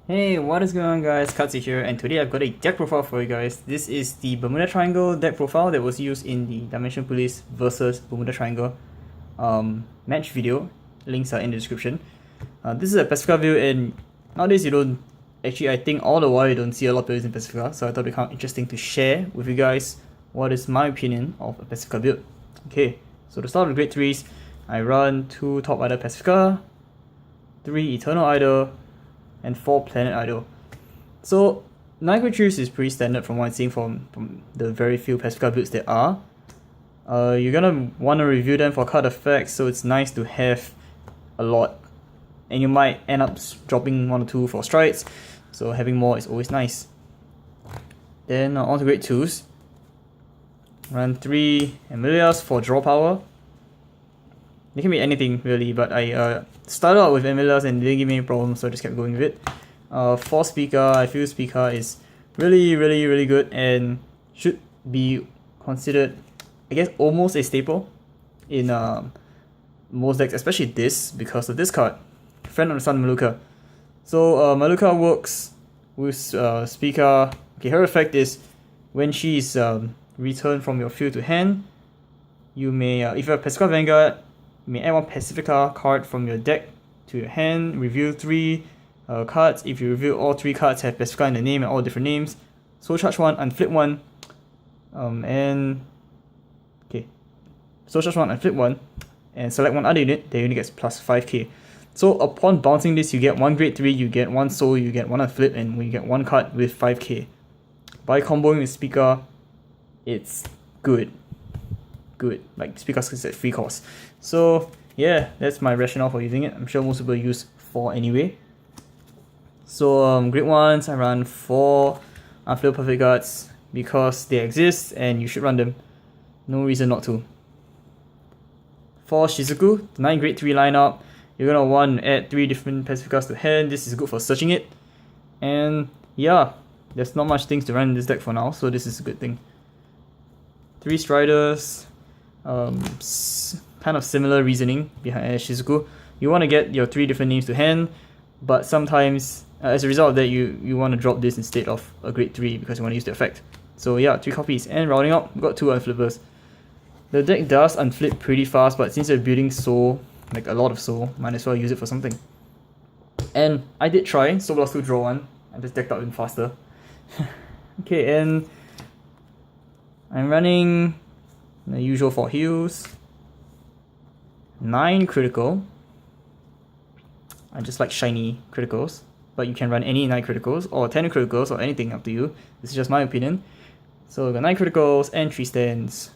Hey, what is going on guys, Katsu here, and today I've got a deck profile for you guys. This is the Bermuda Triangle deck profile that was used in the Dimension Police versus Bermuda Triangle match video. Links are in the description. This is a Pacifica build, and nowadays you don't, actually I think all the while you don't see a lot of builds in Pacifica, so I thought it'd be kind of interesting to share with you guys what is my opinion of a Pacifica build. Okay, so to start with grade 3s, I run 2 Top Idol Pacifica, 3 Eternal Idol, and 4 Planet Idol. So 9 creatures is pretty standard from what I'm seeing from the very few Pacifica builds there are. You're gonna want to review them for card effects, so it's nice to have a lot. And you might end up dropping 1 or 2 for strides, so having more is always nice. Then on to grade 2s. Run 3 Amelias for draw power. They can be anything really, but I started out with Amelias and it didn't give me any problems, so I just kept going with it. For Speaker, I feel Speaker is really good and should be considered, I guess, almost a staple in most decks, especially this, because of this card, Friend of the Sun Maluka. So Maluka works with Speaker. Okay, her effect is when she is returned from your field to hand, you may, if you have Cardfight Vanguard, you may add 1 Pacifica card from your deck to your hand, reveal 3 cards. If you reveal all 3 cards have Pacifica in the name and all different names, soul charge 1, unflip 1, soul charge 1, unflip 1, and select 1 other unit, the unit gets plus 5k. So upon bouncing this, you get 1 grade 3, you get 1 soul, you get 1 unflip, and you get 1 card with 5k. By comboing with Speaker, it's good. Like Speaker is at free cost. So yeah, that's my rationale for using it. I'm sure most people use 4 anyway. So grade 1s, I run 4 Unflip Perfect Guards because they exist and you should run them. No reason not to. For Shizuku, the 9 grade 3 lineup, you're gonna want to add 3 different Pacificas to hand. This is good for searching it. And yeah, there's not much things to run in this deck for now, so this is a good thing. 3 Striders, kind of similar reasoning behind Shizuku. You want to get your 3 different names to hand, but sometimes as a result of that you want to drop this instead of a grade 3 because you want to use the effect. So yeah, 3 copies. And rounding up, we've got 2 unflippers. The deck does unflip pretty fast, but since you're building soul, like a lot of soul, might as well use it for something. And I did try soul plus 2 draw 1. I just decked out even faster. Okay, and I'm running the usual 4 heals, 9 critical. I just like shiny criticals, but you can run any 9 criticals or 10 criticals or anything, up to you. This is just my opinion. So we got 9 criticals and 3 stands.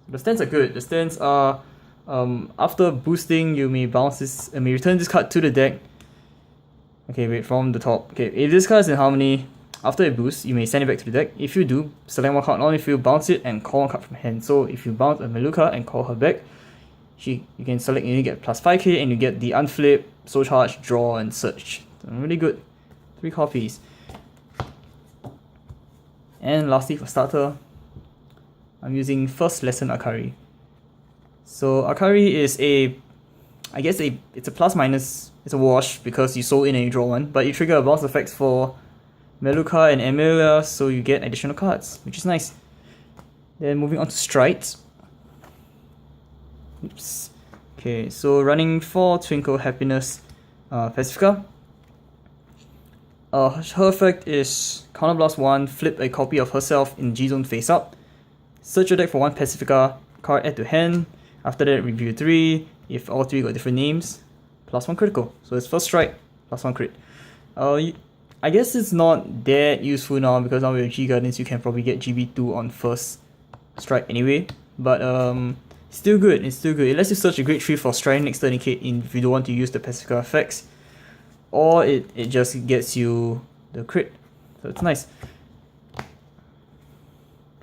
The stands are good. The stands are after boosting, you may return this card to the deck. Okay, wait, from the top. Okay, if this card is in harmony, after it boosts, you may send it back to the deck. If you do, select 1 card on if you bounce it and call 1 card from hand. So if you bounce a Maluka and call her back, you can select and you get plus 5k and you get the unflip, soul charge, draw, and search. So really good. 3 copies. And lastly, for starter, I'm using First Lesson Akari. So Akari is it's a plus minus, it's a wash because you soul in and you draw 1, but you trigger a bounce effects for Maluka and Amelia, so you get additional cards, which is nice. Then moving on to strides. Oops. Okay, so running 4 Twinkle Happiness Pacifica. Her effect is Counterblast 1, flip a copy of herself in G-Zone face up. Search your deck for 1 Pacifica card, add to hand. After that, review 3. If all 3 got different names, plus 1 critical. So it's first strike, plus 1 crit. I guess it's not that useful now because now with G Gardens you can probably get GB2 on first strike anyway. But still good, it's still good. It lets you search a grade 3 for strike next turn if you don't want to use the Pacifica effects. Or it just gets you the crit. So it's nice.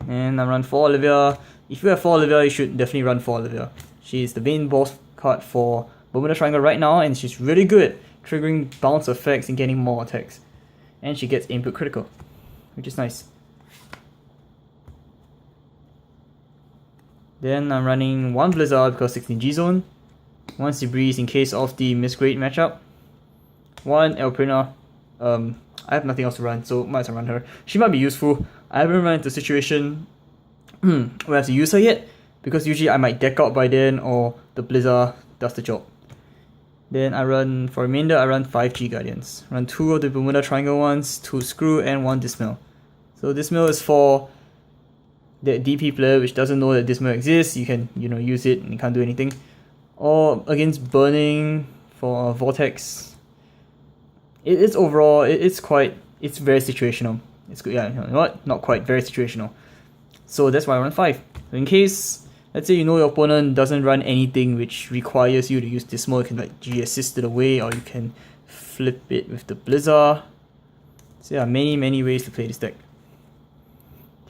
And I run 4 Olivia. If you have 4 Olivia, you should definitely run 4 Olivia. She's the main boss card for Bermuda Triangle right now, and she's really good, triggering bounce effects and getting more attacks. And she gets input critical, which is nice. Then I'm running 1 Blizzard because 16 G-Zone, 1 Sea Breeze in case of the Misgrade matchup, 1 Elprina I have nothing else to run, so might as well run her. She might be useful. I haven't run into a situation where I have to use her yet, because usually I might deck out by then, or the Blizzard does the job. Then I run, for remainder, I run 5 G Guardians. Run 2 of the Bermuda Triangle ones, 2 Screw, and 1 Dismill. So Dismill is for that DP player which doesn't know that Dismill exists. You can, use it and you can't do anything. Or against Burning for Vortex. It's overall, it's very situational. It's good, yeah, not quite, very situational. So that's why I run 5. In case, let's say your opponent doesn't run anything which requires you to use Dismal, you can like G-assist it away, or you can flip it with the Blizzard. So yeah, many ways to play this deck.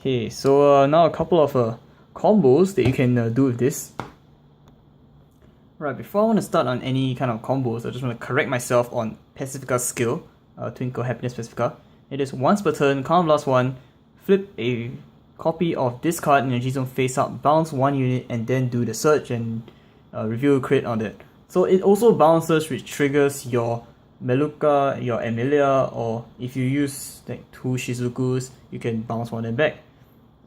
Okay, so now a couple of combos that you can do with this. Right, before I want to start on any kind of combos, I just want to correct myself on Pacifica's skill, Twinkle Happiness Pacifica. It is once per turn, Counterblast 1, flip a copy of this card in your G-Zone face up, bounce 1 unit, and then do the search and reveal a crit on that. So it also bounces, which triggers your Meluka, your Emilia, or if you use like 2 Shizukus, you can bounce 1 and back.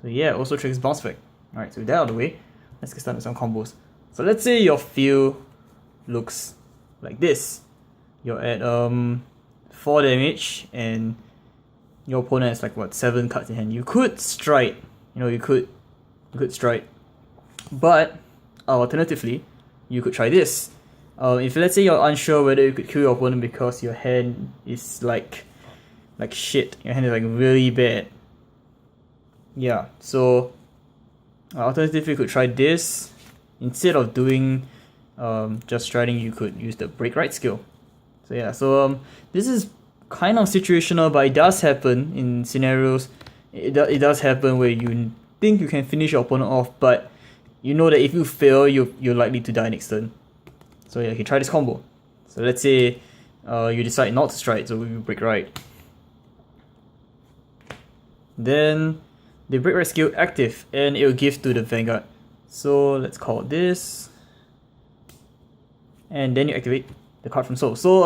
So yeah, it also triggers bounce back. Alright, so with that out of the way, let's get started with some combos. So let's say your field looks like this. You're at 4 damage and your opponent has like what, 7 cards in hand. You could strike, you could strike. But alternatively, you could try this. If let's say you're unsure whether you could kill your opponent because your hand is like shit. Your hand is like really bad. Yeah, so alternatively you could try this. Instead of doing just striding, you could use the break right skill. So yeah, so this is kind of situational, but it does happen in scenarios. It does happen where you think you can finish your opponent off, but you know that if you fail, you're likely to die next turn. So yeah, you can try this combo. So let's say you decide not to strike, so you break right. Then the break right skill active, and it will give to the Vanguard. So let's call this, and then you activate the card from Soul. So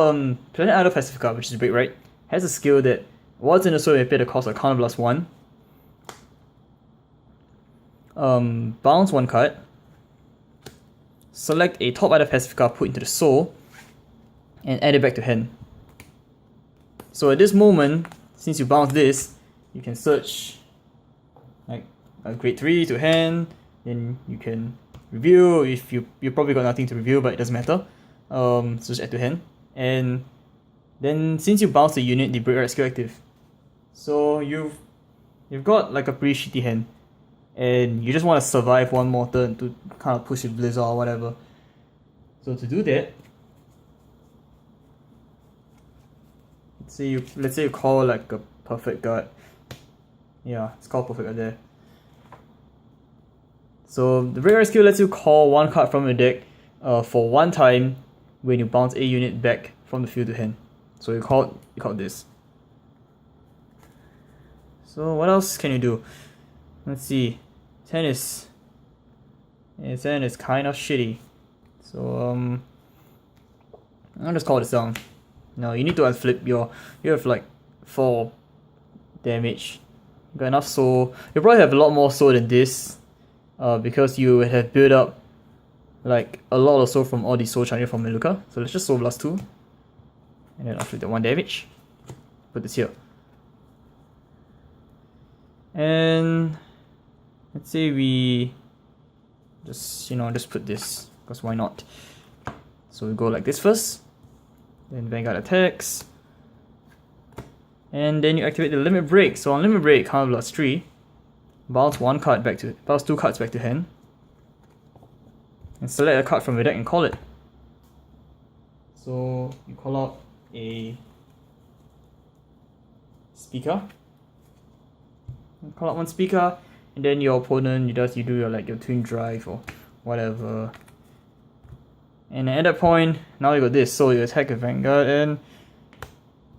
Planet Idol Pacifica, which is break right, has a skill that once in the Soul you pay the cost of Counterblast 1. Bounce 1 card. Select a top Idol Pacifica, put into the Soul, and add it back to hand. So at this moment, since you bounce this, you can search like a grade 3 to hand. Then you can review if you probably got nothing to review, but it doesn't matter. So just add to hand, and then since you bounce the unit, the break right skill active. So you've got like a pretty shitty hand, and you just want to survive one more turn to kind of push your Blizzard or whatever. So to do that, let's say you call like a perfect guard. Yeah, it's called perfect guard there. So the break right skill lets you call 1 card from your deck for 1 time when you bounce a unit back from the field to hand. So you call this. So what else can you do? Let's see. Tennis is kind of shitty. So I'll just call this down. No, you need to unflip you have like 4 damage. You got enough soul. You probably have a lot more soul than this. Because you have built up like a lot of soul from all these soul chanting from Meluka. So let's just Soul Blast 2. And then I'll flip the 1 damage. Put this here. And let's say we just put this, because why not? So we go like this first. Then Vanguard attacks. And then you activate the limit break. So on limit break, Counterblast 3. Bounce 2 cards back to hand, and select a card from your deck and call it. So you call out a speaker. You call out 1 speaker, and then your opponent you do your twin drive or whatever. And at that point, now you got this. So you attack a Vanguard and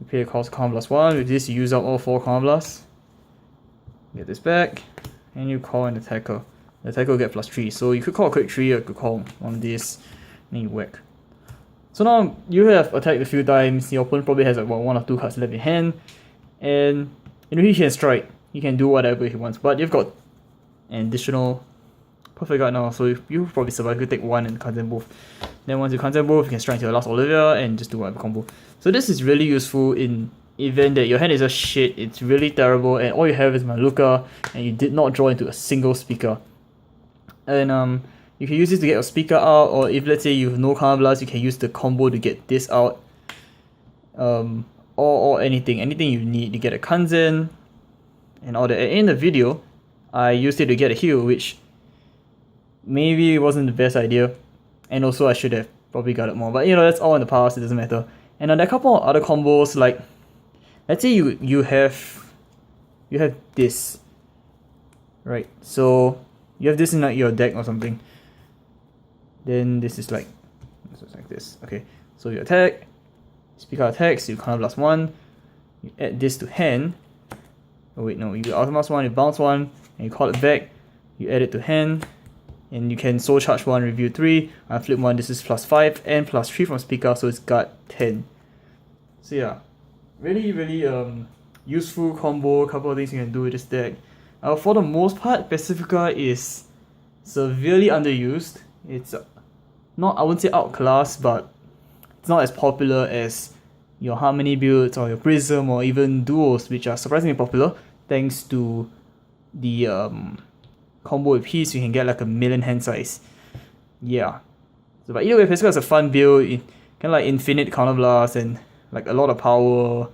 you pay a cost Counterblast 1. With this, you use up all 4 Counterblasts. Get this back, and you call an attacker. The attacker will get +3. So you could call a quick 3, or you could call one of these, and you whack. So now you have attacked a few times, your opponent probably has like one or two cards left in hand, and he can strike, he can do whatever he wants, but you've got an additional perfect guard now, so you probably survive. You take one and cancel both. Then once you cancel both, you can strike into your last Olivia and just do whatever combo. So this is really useful in event that your hand is just shit, it's really terrible, and all you have is Maluka, and you did not draw into a single speaker. And you can use this to get your speaker out, or if let's say you have no Counterblast, you can use the combo to get this out. Or anything you need to get a Kanzen and all that. In the video, I used it to get a heal, which maybe wasn't the best idea, and also I should have probably got it more, but that's all in the past, it doesn't matter. And there are a couple of other combos, like let's say you have this, right? So you have this in like your deck or something. Then this is like this. Okay, so you attack, speaker attacks, you Counterblast 1, you add this to hand. Oh wait, no, you Ultimax 1, you bounce 1, and you call it back, you add it to hand, and you can Soul Charge 1, Review 3, Flip 1, this is +5, and +3 from speaker, so it's got 10. So yeah, really useful combo, a couple of things you can do with this deck. For the most part, Pacifica is severely underused. It's not, I wouldn't say outclassed, but it's not as popular as your Harmony builds or your Prism or even Duos, which are surprisingly popular thanks to the combo with Peace. You can get like 1,000,000 hand size. Yeah. So, but either way, Pacifica is a fun build. Kind of like infinite Counterblast and like a lot of power,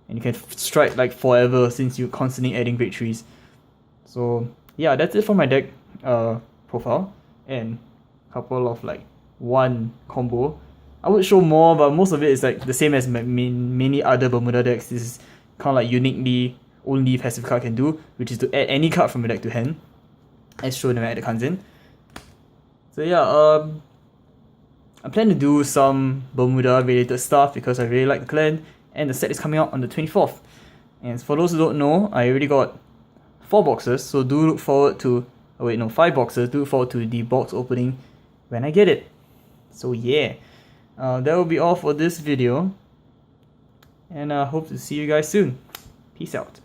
and you can strike like forever since you're constantly adding victories. So yeah, that's it for my deck profile and a couple of like one combo. I would show more, but most of it is like the same as many other Bermuda decks. This is kind of like uniquely only Pacifica can do, which is to add any card from your deck to hand, as shown at the Kanzen. So yeah, I plan to do some Bermuda related stuff because I really like the clan, and the set is coming out on the 24th. And for those who don't know, I already got 4 boxes, so do look forward to, 5 boxes, do look forward to the box opening when I get it. So yeah, that will be all for this video, and I hope to see you guys soon. Peace out.